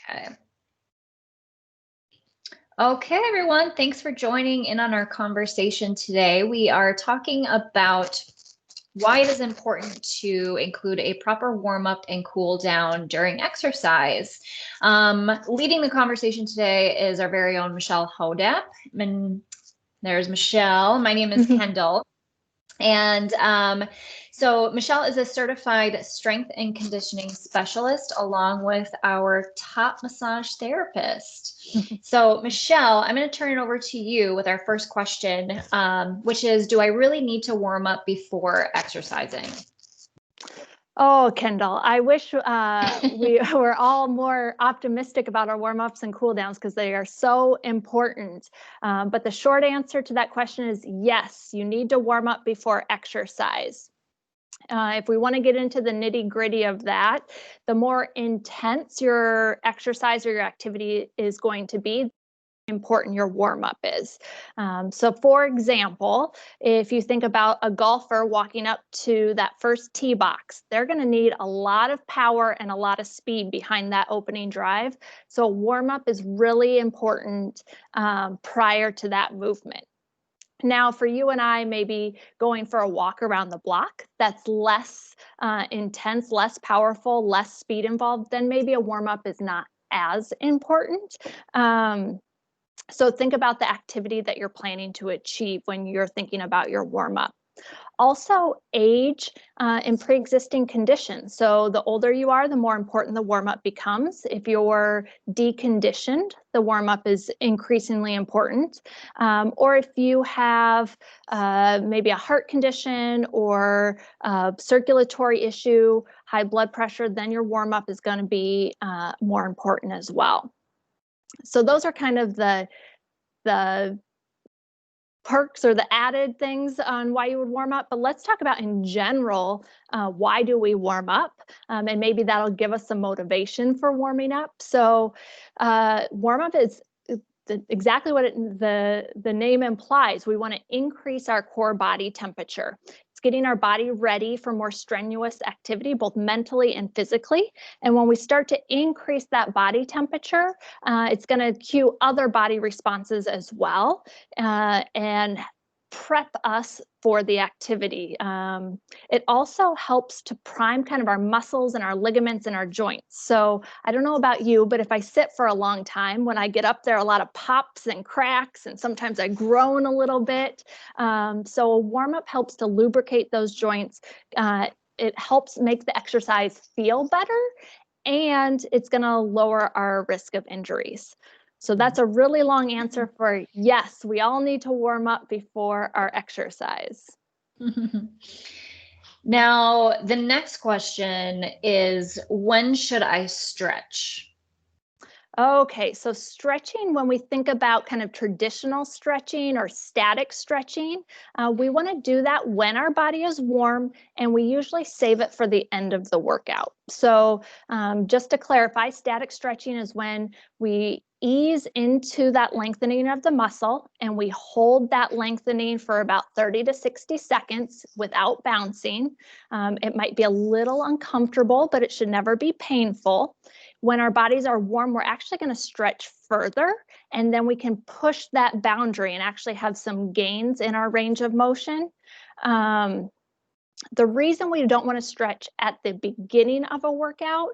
Okay. Okay, everyone. Thanks for joining in on our conversation today. We are talking about why it is important to include a proper warm-up and cool down during exercise. Leading the conversation today is our very own Michelle Hodap. And there's Michelle. My name is Kendall. And so Michelle is a certified strength and conditioning specialist along with our top massage therapist. So Michelle, I'm going to turn it over to you with our first question, which is, do I really need to warm up before exercising? Oh, Kendall, I wish we were all more optimistic about our warm-ups and cool downs because they are so important. But the short answer to that question is yes, you need to warm up before exercise. If we want to get into the nitty-gritty of that, the more intense your exercise or your activity is going to be, important your warm-up is. So for example, if you think about a golfer walking up to that first tee box, they're going to need a lot of power and a lot of speed behind that opening drive. So warm-up is really important prior to that movement. Now, for you and I, maybe going for a walk around the block, that's less intense, less powerful, less speed involved, then maybe a warm-up is not as important. So think about the activity that you're planning to achieve when you're thinking about your warm-up. Also, age and pre-existing conditions. So the older you are, the more important the warm-up becomes. If you're deconditioned, the warm-up is increasingly important. Or if you have maybe a heart condition or a circulatory issue, high blood pressure, then your warm-up is going to be more important as well. So those are kind of the perks or the added things on why you would warm up. But let's talk about in general, why do we warm up? And maybe that'll give us some motivation for warming up. So warm up is exactly what the name implies. We want to increase our core body temperature. It's getting our body ready for more strenuous activity, both mentally and physically. And when we start to increase that body temperature, it's going to cue other body responses as well and prep us for the activity. It also helps to prime kind of our muscles and our ligaments and our joints. So I don't know about you, but if I sit for a long time, when I get up there, a lot of pops and cracks, and sometimes I groan a little bit. So a warm-up helps to lubricate those joints. It helps make the exercise feel better, and it's going to lower our risk of injuries. So that's a really long answer for yes, we all need to warm up before our exercise. Now, the next question is, when should I stretch? Okay, so stretching, when we think about kind of traditional stretching or static stretching, we want to do that when our body is warm, and we usually save it for the end of the workout. So just to clarify, static stretching is when we ease into that lengthening of the muscle and we hold that lengthening for about 30 to 60 seconds without bouncing. It might be a little uncomfortable, but it should never be painful. When our bodies are warm, we're actually going to stretch further, and then we can push that boundary and actually have some gains in our range of motion. The reason we don't want to stretch at the beginning of a workout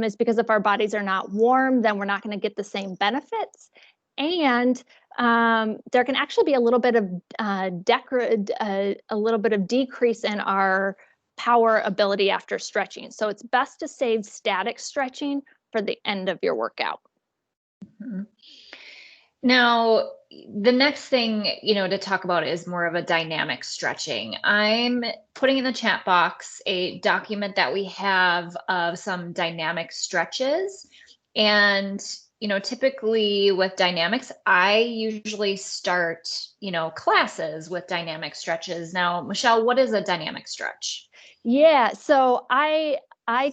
is because if our bodies are not warm, then we're not going to get the same benefits. And there can actually be a little bit of decrease in our power ability after stretching. So it's best to save static stretching for the end of your workout. Mm-hmm. Now, the next thing, to talk about is more of a dynamic stretching. I'm putting in the chat box a document that we have of some dynamic stretches. And, typically with dynamics, I usually start, classes with dynamic stretches. Now, Michelle, what is a dynamic stretch? Yeah, so I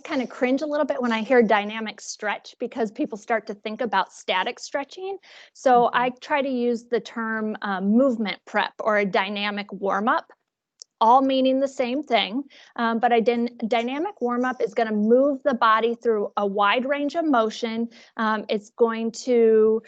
kind of cringe a little bit when I hear dynamic stretch because people start to think about static stretching. So I try to use the term movement prep or a dynamic warm-up. all meaning the same thing, but a dynamic warm-up is going to move the body through a wide range of motion. It's going to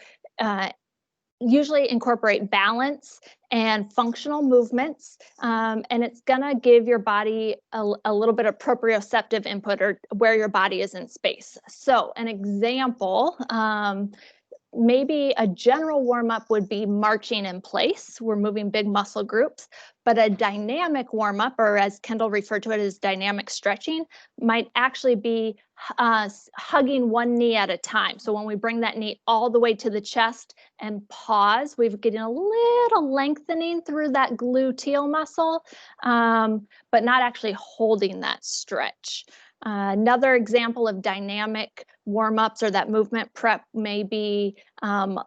usually incorporate balance and functional movements, and it's going to give your body a little bit of proprioceptive input, or where your body is in space. So an example, maybe a general warm-up would be marching in place. We're moving big muscle groups, but a dynamic warm-up, or as Kendall referred to it as dynamic stretching, might actually be hugging one knee at a time. So when we bring that knee all the way to the chest and pause, we're getting a little lengthening through that gluteal muscle, but not actually holding that stretch. Another example of dynamic warm-ups or that movement prep may be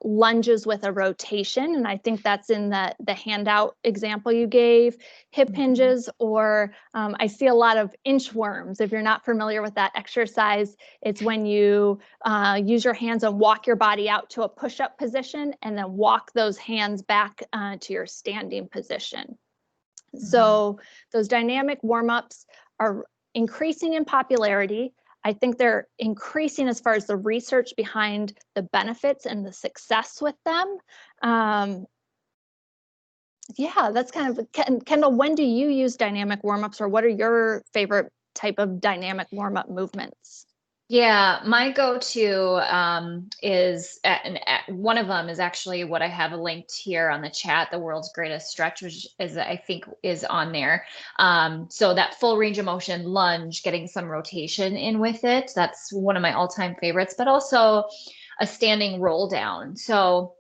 lunges with a rotation, and I think that's in the handout example you gave. Hip hinges, or I see a lot of inchworms. If you're not familiar with that exercise, it's when you use your hands and walk your body out to a push-up position and then walk those hands back to your standing position. So those dynamic warm-ups are increasing in popularity. I think they're increasing as far as the research behind the benefits and the success with them. Yeah, that's kind of, Kendall, when do you use dynamic warm-ups, or what are your favorite type of dynamic warm-up movements? Yeah, my go-to is one of them is actually what I have linked here on the chat, the world's greatest stretch, which is, I think, is on there. So that full range of motion lunge, getting some rotation in with it. That's one of my all-time favorites, but also a standing roll down. So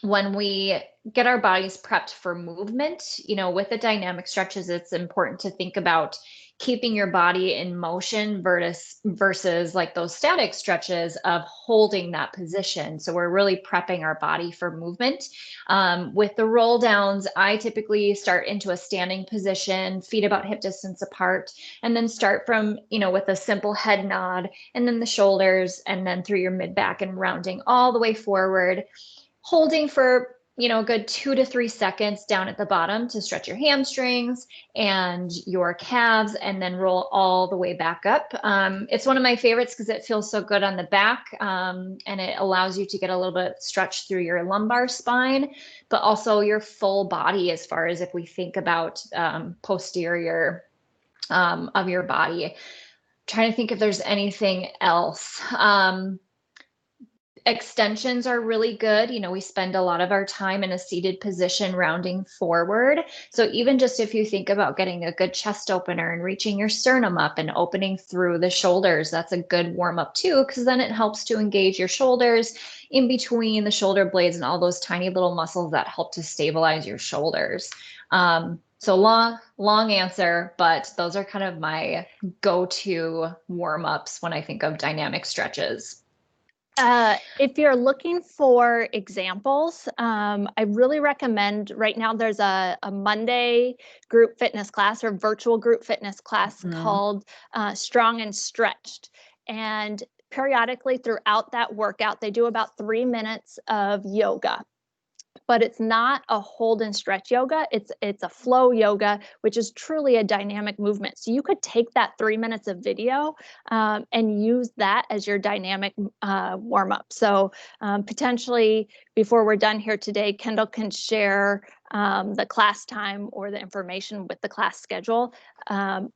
when we get our bodies prepped for movement, with the dynamic stretches, it's important to think about keeping your body in motion versus like those static stretches of holding that position. So we're really prepping our body for movement. With the roll downs, I typically start into a standing position, feet about hip distance apart, and then start from, with a simple head nod, and then the shoulders, and then through your mid back and rounding all the way forward, holding for a good 2 to 3 seconds down at the bottom to stretch your hamstrings and your calves, and then roll all the way back up. It's one of my favorites because it feels so good on the back, and it allows you to get a little bit stretch through your lumbar spine, but also your full body, as far as if we think about posterior of your body. I'm trying to think if there's anything else. Extensions are really good. We spend a lot of our time in a seated position rounding forward. So even just if you think about getting a good chest opener and reaching your sternum up and opening through the shoulders, that's a good warm up too, because then it helps to engage your shoulders in between the shoulder blades and all those tiny little muscles that help to stabilize your shoulders. So long answer, but those are kind of my go-to warm-ups when I think of dynamic stretches. If you're looking for examples, I really recommend, right now there's a Monday group fitness class or virtual group fitness class called Strong and Stretched. And periodically throughout that workout, they do about 3 minutes of yoga. But it's not a hold and stretch yoga. It's a flow yoga, which is truly a dynamic movement. So you could take that 3 minutes of video and use that as your dynamic warm up. So potentially before we're done here today, Kendall can share the class time or the information with the class schedule,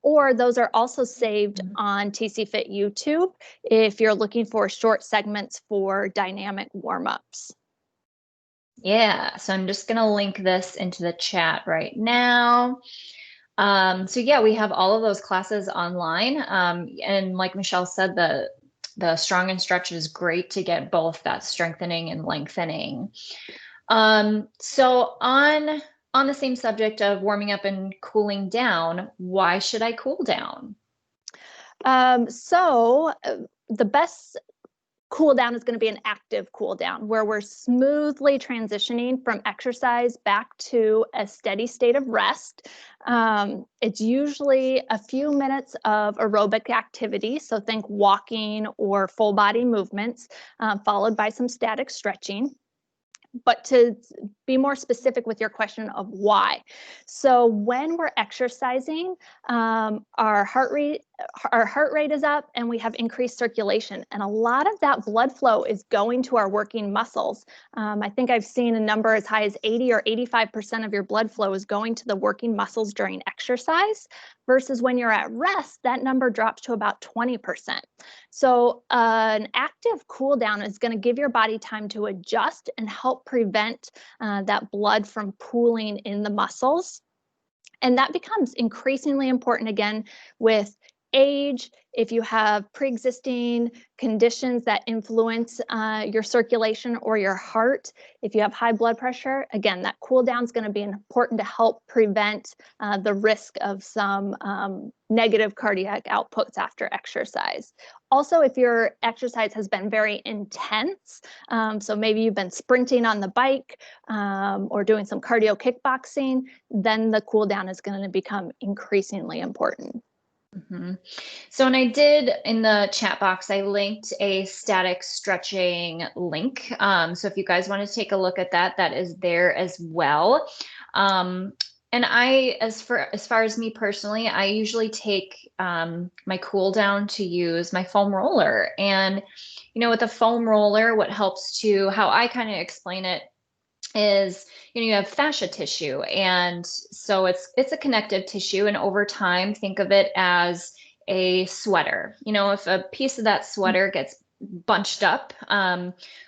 or those are also saved on TC Fit YouTube if you're looking for short segments for dynamic warm-ups. Yeah, so I'm just going to link this into the chat right now. So yeah, we have all of those classes online. And like Michelle said, the Strong and Stretch is great to get both that strengthening and lengthening. So on the same subject of warming up and cooling down, why should I cool down? So the best cool down is going to be an active cool down, where we're smoothly transitioning from exercise back to a steady state of rest. It's usually a few minutes of aerobic activity, so think walking or full body movements, followed by some static stretching. but to be more specific with your question of why. So when we're exercising, our heart rate is up and we have increased circulation. And a lot of that blood flow is going to our working muscles. I think I've seen a number as high as 80 or 85% of your blood flow is going to the working muscles during exercise, versus when you're at rest, that number drops to about 20%. So an active cool down is going to give your body time to adjust and help prevent that blood from pooling in the muscles. And that becomes increasingly important again with age. If you have pre-existing conditions that influence your circulation or your heart, if you have high blood pressure, again, that cool down is going to be important to help prevent the risk of some negative cardiac outputs after exercise. Also, if your exercise has been very intense, so maybe you've been sprinting on the bike or doing some cardio kickboxing, then the cool down is going to become increasingly important. Mm-hmm. So, and I did in the chat box, I linked a static stretching link. So if you guys want to take a look at that, that is there as well. And as far as me personally, I usually take my cool down to use my foam roller. And, with a foam roller, what helps how I kind of explain it is, you have fascia tissue, and so it's a connective tissue, and over time, think of it as a sweater. If a piece of that sweater gets bunched up,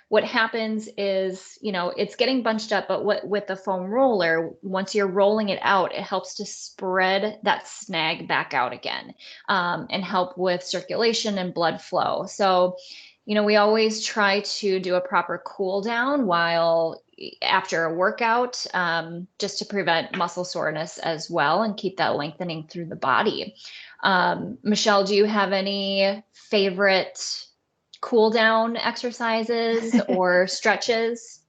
what happens is, it's getting bunched up, but with the foam roller, once you're rolling it out, it helps to spread that snag back out again, and help with circulation and blood flow. So, we always try to do a proper cool down after a workout, just to prevent muscle soreness as well and keep that lengthening through the body. Michelle, do you have any favorite cool down exercises or stretches?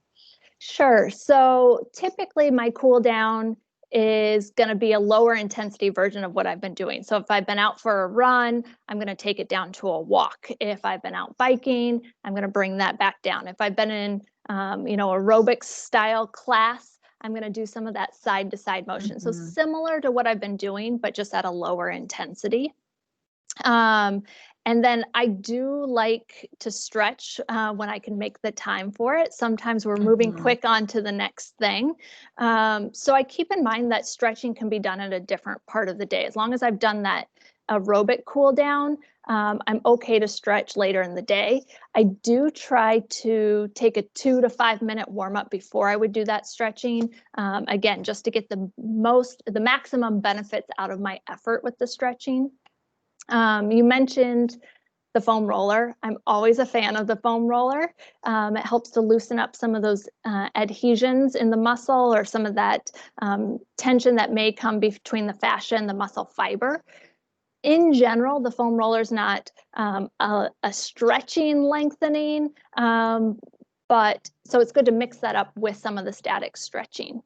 Sure. So typically my cool down is going to be a lower intensity version of what I've been doing. So if I've been out for a run, I'm going to take it down to a walk. If I've been out biking, I'm going to bring that back down. If I've been in, aerobics style class, I'm going to do some of that side to side motion. Mm-hmm. So similar to what I've been doing, but just at a lower intensity. And then I do like to stretch when I can make the time for it. Sometimes we're moving quick on to the next thing. So I keep in mind that stretching can be done at a different part of the day. As long as I've done that aerobic cool down, I'm okay to stretch later in the day. I do try to take a 2 to 5 minute warm up before I would do that stretching. Again, just to get the maximum benefits out of my effort with the stretching. You mentioned the foam roller. I'm always a fan of the foam roller. It helps to loosen up some of those adhesions in the muscle, or some of that tension that may come between the fascia and the muscle fiber. In general, the foam roller is not a stretching, lengthening, but so it's good to mix that up with some of the static stretching.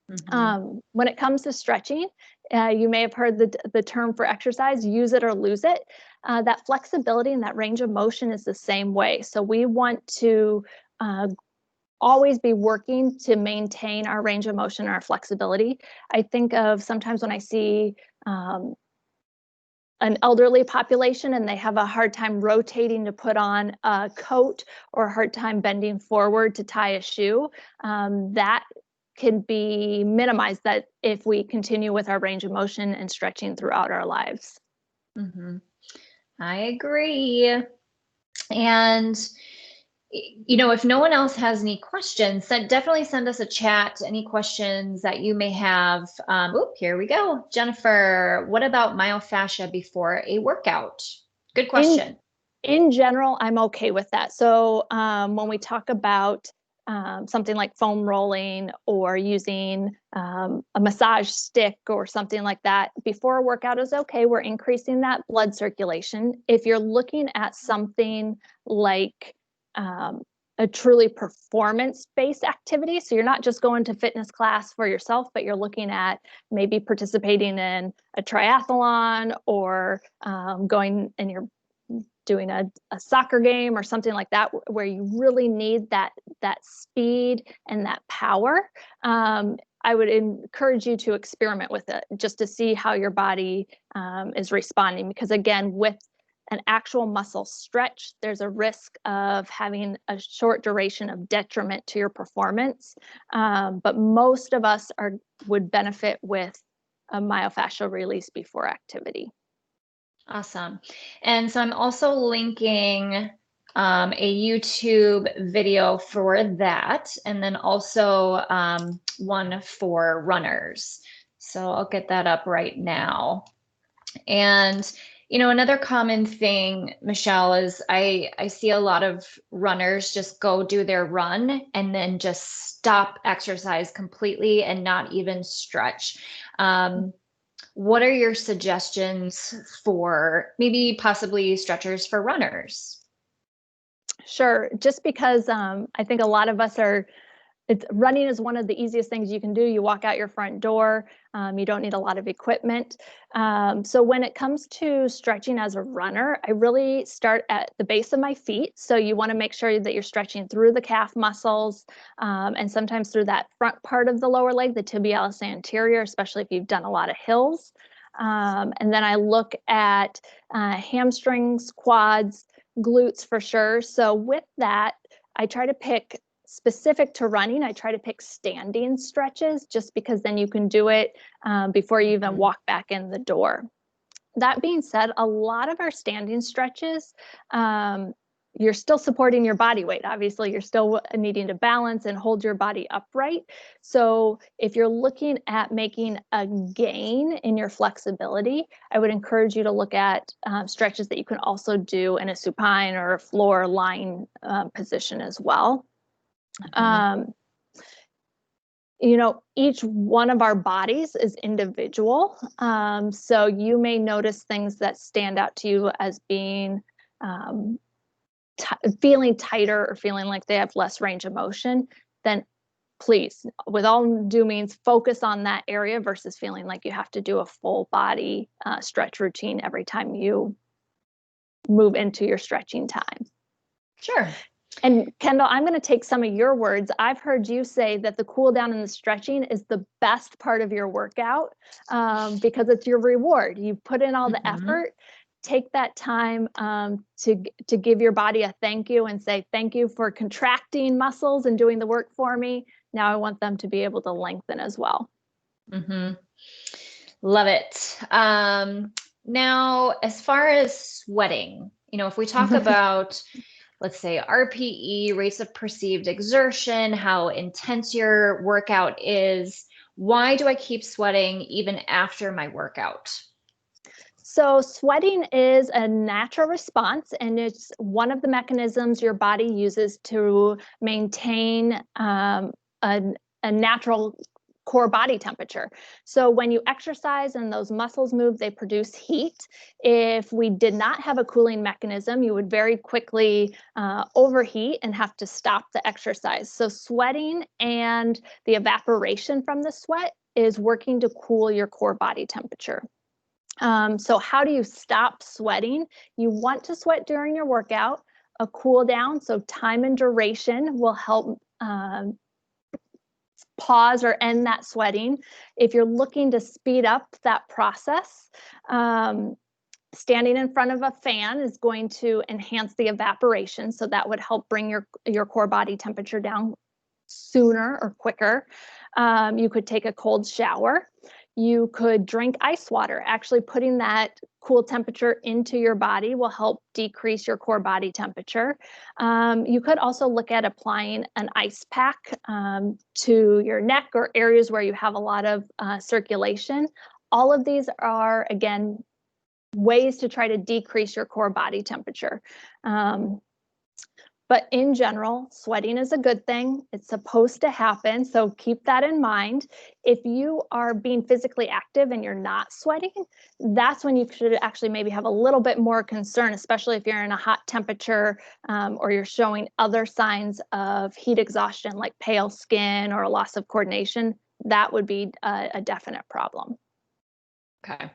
Mm-hmm. When it comes to stretching, you may have heard the term for exercise, use it or lose it. That flexibility and that range of motion is the same way. So we want to always be working to maintain our range of motion, our flexibility. I think of sometimes when I see an elderly population and they have a hard time rotating to put on a coat, or a hard time bending forward to tie a shoe, that can be minimized that if we continue with our range of motion and stretching throughout our lives. Mm-hmm. I agree. And, if no one else has any questions, then definitely send us a chat, any questions that you may have. Here we go. Jennifer, what about myofascia before a workout? Good question. In general, I'm okay with that. So when we talk about something like foam rolling or using a massage stick or something like that before a workout is okay. We're increasing that blood circulation. If you're looking at something like a truly performance-based activity, so you're not just going to fitness class for yourself, but you're looking at maybe participating in a triathlon, or going and you're doing a soccer game or something like that, where you really need that that speed and that power, I would encourage you to experiment with it just to see how your body is responding. Because again, with an actual muscle stretch, there's a risk of having a short duration of detriment to your performance. But most of us would benefit with a myofascial release before activity. Awesome. And so I'm also linking a YouTube video for that, and then also one for runners. So I'll get that up right now. And another common thing, Michelle, is I see a lot of runners just go do their run and then just stop exercise completely and not even stretch. What are your suggestions for maybe possibly stretchers for runners? Sure. Just because I think a lot of us running is one of the easiest things you can do. You walk out your front door. You don't need a lot of equipment. So when it comes to stretching as a runner, I really start at the base of my feet. So you want to make sure that you're stretching through the calf muscles and sometimes through that front part of the lower leg, the tibialis anterior, especially if you've done a lot of hills. And then I look at hamstrings, quads, glutes for sure. So with that, I try to pick specific to running. I try to pick standing stretches just because then you can do it before you even walk back in the door. That being said, a lot of our standing stretches, you're still supporting your body weight. Obviously, you're still needing to balance and hold your body upright. So if you're looking at making a gain in your flexibility, I would encourage you to look at stretches that you can also do in a supine or a floor lying position as well. Each one of our bodies is individual. So you may notice things that stand out to you as being feeling tighter or feeling like they have less range of motion. Then please, with all due means, focus on that area versus feeling like you have to do a full body stretch routine every time you move into your stretching time. Sure. And Kendall, I'm going to take some of your words. I've heard you say that the cool down and the stretching is the best part of your workout because it's your reward. You put in all the effort. Take that time to give your body a thank you and say, thank you for contracting muscles and doing the work for me. Now I want them to be able to lengthen as well. Love it. Now, as far as sweating, if we talk about let's say RPE, rates of perceived exertion, how intense your workout is, why do I keep sweating even after my workout? So sweating is a natural response, and it's one of the mechanisms your body uses to maintain a natural core body temperature. So when you exercise and those muscles move, they produce heat. If we did not have a cooling mechanism, you would very quickly overheat and have to stop the exercise. So sweating and the evaporation from the sweat is working to cool your core body temperature. So how do you stop sweating? You want to sweat during your workout. A cool down, so time and duration, will help pause or end that sweating. If you're looking to speed up that process, standing in front of a fan is going to enhance the evaporation. So that would help bring your core body temperature down sooner or quicker. You could take a cold shower. You could drink ice water. Actually putting that cool temperature into your body will help decrease your core body temperature. You could also look at applying an ice pack to your neck or areas where you have a lot of circulation. All of these are, again, ways to try to decrease your core body temperature. But in general, sweating is a good thing. It's supposed to happen, so keep that in mind. If you are being physically active and you're not sweating, that's when you should actually maybe have a little bit more concern, especially if you're in a hot temperature or you're showing other signs of heat exhaustion like pale skin or a loss of coordination. That would be a definite problem. Okay.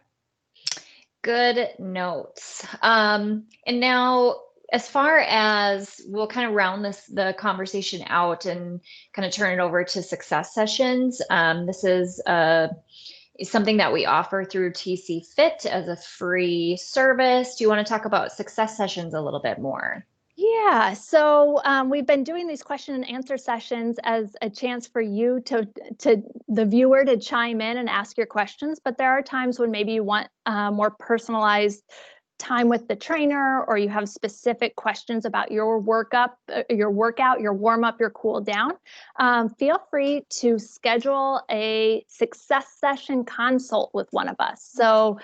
Good notes. And now, as far as we'll kind of round the conversation out and kind of turn it over to success sessions. This is something that we offer through TC Fit as a free service. Do you want to talk about success sessions a little bit more? Yeah, so we've been doing these question and answer sessions as a chance for you to the viewer to chime in and ask your questions, but there are times when maybe you want more personalized time with the trainer, or you have specific questions about your workup, your workout, your warm up, your cool down. Feel free to schedule a success session consult with one of us. So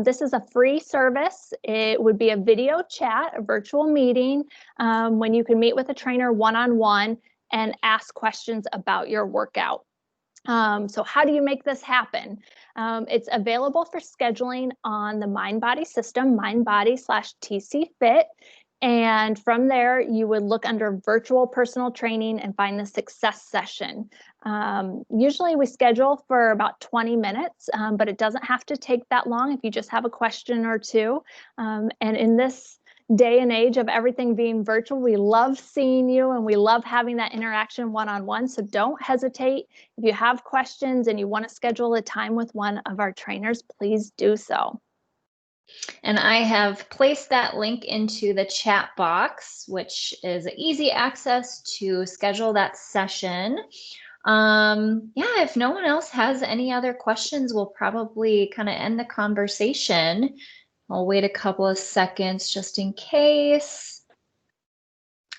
this is a free service. It would be a video chat, a virtual meeting, when you can meet with a trainer one-on-one and ask questions about your workout. So how do you make this happen? It's available for scheduling on the MindBody system, MindBody/TC Fit. And from there, you would look under virtual personal training and find the success session. Usually we schedule for about 20 minutes, but it doesn't have to take that long if you just have a question or two. And in this day and age of everything being virtual, we love seeing you and we love having that interaction one-on-one. So don't hesitate. If you have questions and you want to schedule a time with one of our trainers, please do so. And I have placed that link into the chat box, which is easy access to schedule that session. Yeah, if no one else has any other questions, we'll probably kind of end the conversation. I'll wait a couple of seconds just in case.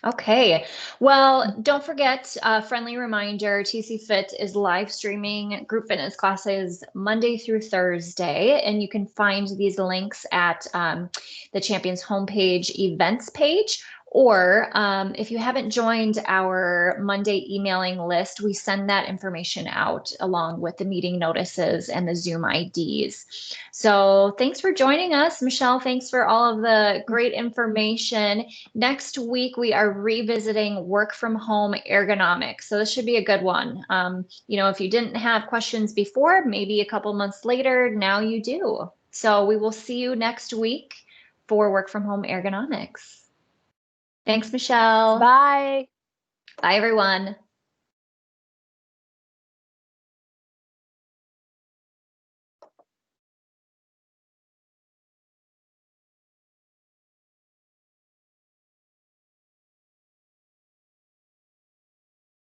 Okay, well, don't forget, a friendly reminder, TC Fit is live streaming group fitness classes Monday through Thursday, and you can find these links at the Champions homepage events page. Or if you haven't joined our Monday emailing list, we send that information out along with the meeting notices and the Zoom IDs. So thanks for joining us, Michelle. Thanks for all of the great information. Next week, we are revisiting work from home ergonomics. So this should be a good one. If you didn't have questions before, maybe a couple months later, now you do. So we will see you next week for work from home ergonomics. Thanks, Michelle. Bye. Bye, everyone.